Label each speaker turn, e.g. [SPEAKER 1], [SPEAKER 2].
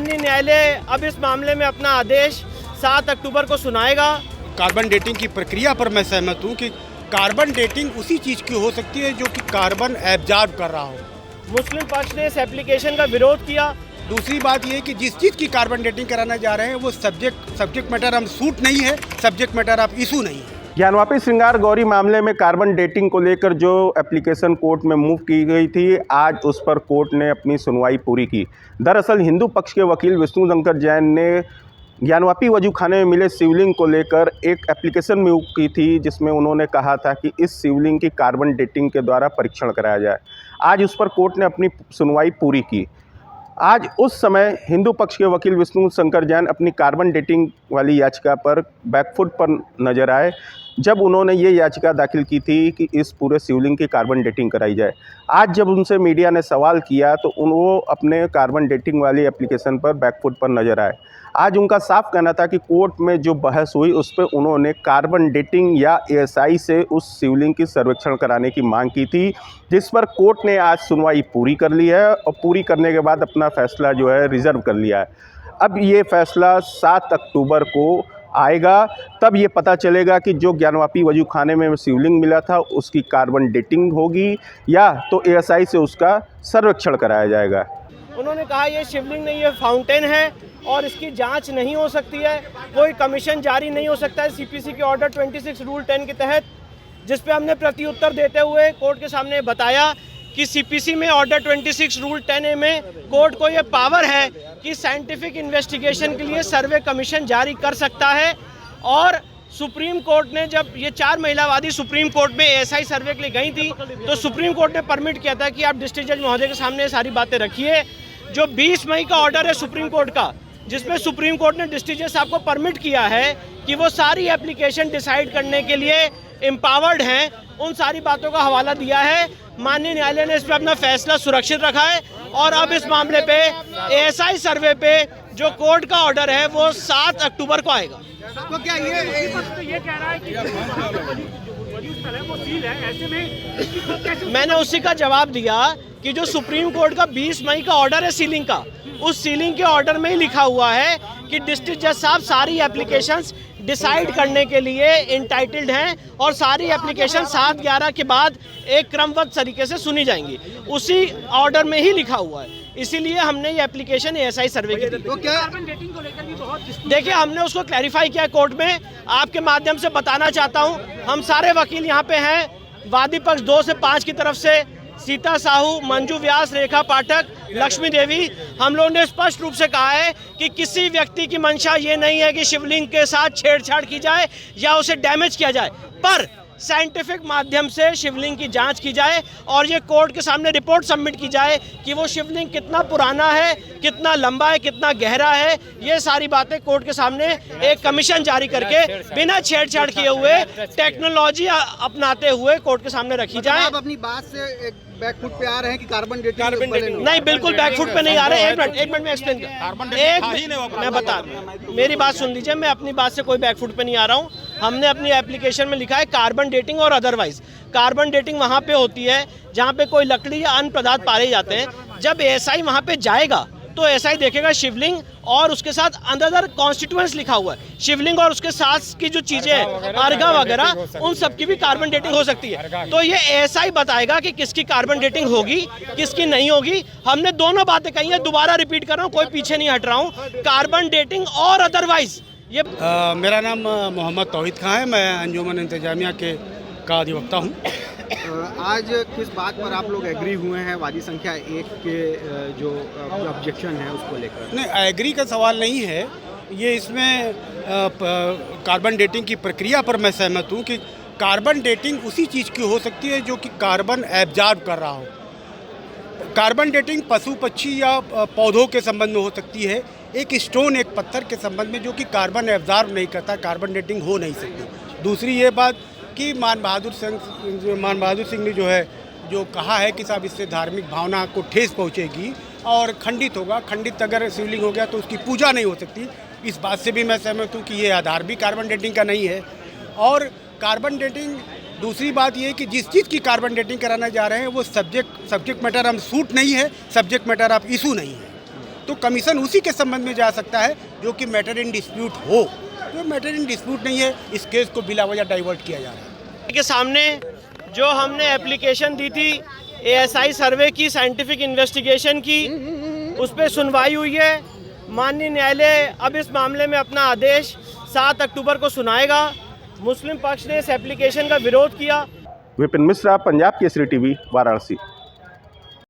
[SPEAKER 1] माननीय न्यायालय अब इस मामले में अपना आदेश 7 अक्टूबर को सुनाएगा।
[SPEAKER 2] कार्बन डेटिंग की प्रक्रिया पर मैं सहमत हूँ कि कार्बन डेटिंग उसी चीज़ की हो सकती है जो कि कार्बन एब्जॉर्ब कर रहा हो।
[SPEAKER 1] मुस्लिम पक्ष ने इस एप्लीकेशन का विरोध किया।
[SPEAKER 2] दूसरी बात ये कि जिस चीज़ की कार्बन डेटिंग कराना जा रहे हैं वो सब्जेक्ट मैटर ऑफ सूट नहीं है, सब्जेक्ट मैटर ऑफ इशू नहीं है।
[SPEAKER 3] ज्ञानवापी श्रृंगार गौरी मामले में कार्बन डेटिंग को लेकर जो एप्लीकेशन कोर्ट में मूव की गई थी, आज उस पर कोर्ट ने अपनी सुनवाई पूरी की। दरअसल हिंदू पक्ष के वकील विष्णु शंकर जैन ने ज्ञानवापी वजूखाने में मिले शिवलिंग को लेकर एक एप्लीकेशन मूव की थी, जिसमें उन्होंने कहा था कि इस शिवलिंग की कार्बन डेटिंग के द्वारा परीक्षण कराया जाए। आज उस पर कोर्ट ने अपनी सुनवाई पूरी की। आज उस समय हिंदू पक्ष के वकील विष्णु शंकर जैन अपनी कार्बन डेटिंग वाली याचिका पर बैकफुट पर नजर आए, जब उन्होंने ये याचिका दाखिल की थी कि इस पूरे शिवलिंग की कार्बन डेटिंग कराई जाए। आज जब उनसे मीडिया ने सवाल किया तो वो अपने कार्बन डेटिंग वाली एप्लीकेशन पर बैकफुट पर नजर आए। आज उनका साफ कहना था कि कोर्ट में जो बहस हुई उस पर उन्होंने कार्बन डेटिंग या एएसआई से उस शिवलिंग की सर्वेक्षण कराने की मांग की थी, जिस पर कोर्ट ने आज सुनवाई पूरी कर ली है और पूरी करने के बाद अपना फैसला जो है रिजर्व कर लिया है। अब ये फैसला 7 अक्टूबर को आएगा, तब ये पता चलेगा कि जो ज्ञानवापी वजूखाने में शिवलिंग मिला था उसकी कार्बन डेटिंग होगी या तो एएसआई से उसका सर्वेक्षण कराया जाएगा।
[SPEAKER 1] उन्होंने कहा ये शिवलिंग नहीं, ये फाउंटेन है और इसकी जांच नहीं हो सकती है, कोई कमीशन जारी नहीं हो सकता है सीपीसी के ऑर्डर 26 रूल 10 के तहत, जिस पे हमने प्रत्युत्तर देते हुए कोर्ट के सामने बताया कि सीपीसी में ऑर्डर 26 रूल 10A में कोर्ट को ये पावर है कि साइंटिफिक इन्वेस्टिगेशन के लिए सर्वे कमीशन जारी कर सकता है। और सुप्रीम कोर्ट ने जब ये 4 महिलावादी सुप्रीम कोर्ट में एएसआई सर्वे के लिए गई थी तो सुप्रीम कोर्ट ने परमिट किया था कि आप डिस्ट्रिक्ट जज महोदय के सामने सारी बातें रखिए। जो 20 मई का ऑर्डर है सुप्रीम कोर्ट का, जिसमें सुप्रीम कोर्ट ने डिस्ट्रिक्ट जज साहब को परमिट किया है कि वो सारी एप्लीकेशन डिसाइड करने के लिए एम्पावर्ड हैं, उन सारी बातों का हवाला दिया है। माननीय न्यायालय ने इस पर अपना फैसला सुरक्षित रखा है और अब इस मामले पे एएसआई सर्वे पे जो कोर्ट का ऑर्डर है वो 7 अक्टूबर को आएगा।
[SPEAKER 4] तो क्या ये कह रहा है कि वो सील है, ऐसे में
[SPEAKER 1] मैंने उसी का जवाब दिया कि जो सुप्रीम कोर्ट का 20 मई का ऑर्डर है सीलिंग का, उस सीलिंग के ऑर्डर में ही लिखा हुआ है कि डिस्ट्रिक्ट जज साहब सारी एप्लीकेशंस डिसाइड करने के लिए इंटाइटल्ड हैं और सारी एप्लीकेशन 7/11 के बाद एक क्रमबद्ध तरीके से सुनी जाएंगी। उसी ऑर्डर में ही लिखा हुआ है, इसीलिए हमने ये एप्लीकेशन एएसआई सर्वे की दी।
[SPEAKER 4] तो क्या कार्बन डेटिंग को लेकर भी बहुत
[SPEAKER 1] देखिए, हमने उसको क्लैरिफाई किया कोर्ट में। आपके माध्यम से बताना चाहता हूँ, हम सारे वकील यहाँ पे हैं, वादी पक्ष 2 से 5 की तरफ से सीता साहू, मंजू व्यास, रेखा पाठक, लक्ष्मी देवी। हम लोगों ने स्पष्ट रूप से कहा है कि किसी व्यक्ति की मंशा ये नहीं है कि शिवलिंग के साथ छेड़छाड़ की जाए या उसे डैमेज किया जाए, पर साइंटिफिक माध्यम से शिवलिंग की जांच की जाए और ये कोर्ट के सामने रिपोर्ट सबमिट की जाए कि वो शिवलिंग कितना पुराना है, कितना लंबा है, कितना गहरा है। ये सारी बातें कोर्ट के सामने एक कमीशन जारी करके बिना छेड़छाड़ किए हुए टेक्नोलॉजी अपनाते हुए कोर्ट के सामने रखी जाए।
[SPEAKER 4] आप अपनी बात से एक बैकफुट पे आ रहे हैं कि कार्बन डेटिंग
[SPEAKER 1] नहीं, बिल्कुल बैकफुट पे नहीं आ रहे। एक मिनट में एक्सप्लेन कर, मैं बता दूं, मेरी बात सुन लीजिए। मैं अपनी बात से कोई बैकफुट पे नहीं आ रहा हूँ। हमने अपनी एप्लीकेशन में लिखा है कार्बन डेटिंग और अदरवाइज। कार्बन डेटिंग वहाँ पे होती है जहाँ पे कोई लकड़ी या अन्य पदार्थ पाए जाते हैं। जब एएसआई वहाँ पे जाएगा तो एएसआई देखेगा शिवलिंग और उसके साथ अदर कॉन्स्टिट्यूएंट्स लिखा हुआ है। शिवलिंग और उसके साथ की जो चीजें हैं, अर्घा वगैरह, उन सब की भी कार्बन डेटिंग हो सकती है। तो ये एएसआई बताएगा कि किसकी कार्बन डेटिंग होगी, किसकी नहीं होगी। हमने दोनों बातें कही हैं, दोबारा रिपीट कर रहा हूँ, कोई पीछे नहीं हट रहा हूँ। कार्बन डेटिंग और अदरवाइज ये
[SPEAKER 2] मेरा नाम मोहम्मद तौहीद खां है, मैं अंजुमन इंतजामिया का अधिवक्ता हूँ।
[SPEAKER 4] आज किस बात पर आप लोग एग्री हुए हैं वादी संख्या 1 के जो ऑब्जेक्शन है उसको लेकर?
[SPEAKER 2] नहीं, एग्री का सवाल नहीं है ये। इसमें कार्बन डेटिंग की प्रक्रिया पर मैं सहमत हूँ कि कार्बन डेटिंग उसी चीज़ की हो सकती है जो कि कार्बन एब्जॉर्ब कर रहा हो। कार्बन डेटिंग पशु पक्षी या पौधों के संबंध में हो सकती है। एक स्टोन, एक पत्थर के संबंध में जो कि कार्बन एब्जॉर्ब नहीं करता, कार्बन डेटिंग हो नहीं सकती। दूसरी ये बात कि मान बहादुर सिंह ने जो कहा है कि साहब इससे धार्मिक भावना को ठेस पहुंचेगी और खंडित होगा, खंडित अगर शिवलिंग हो गया तो उसकी पूजा नहीं हो सकती। इस बात से भी मैं सहमत हूँ कि ये आधार भी कार्बन डेटिंग का नहीं है। और कार्बन डेटिंग, दूसरी बात ये कि जिस चीज़ की कार्बन डेटिंग कराना जा रहे हैं वो सब्जेक्ट मैटर ऑफ सूट नहीं है, सब्जेक्ट मैटर ऑफ इशू नहीं है। तो कमीशन उसी के संबंध में जा सकता है जो कि मैटर इन डिस्प्यूट हो। तो मैटर इन डिस्प्यूट नहीं है, इस केस को बिला वजह डाइवर्ट किया जा रहा है।
[SPEAKER 1] के सामने जो हमने एप्लीकेशन दी थी ASI सर्वे की, साइंटिफिक इन्वेस्टिगेशन की, उस पर सुनवाई हुई है। माननीय न्यायालय अब इस मामले में अपना आदेश 7 अक्टूबर को सुनाएगा। मुस्लिम पक्ष ने इस एप्लीकेशन का विरोध किया।
[SPEAKER 3] विपिन मिश्रा, पंजाब केसरी टीवी, वाराणसी।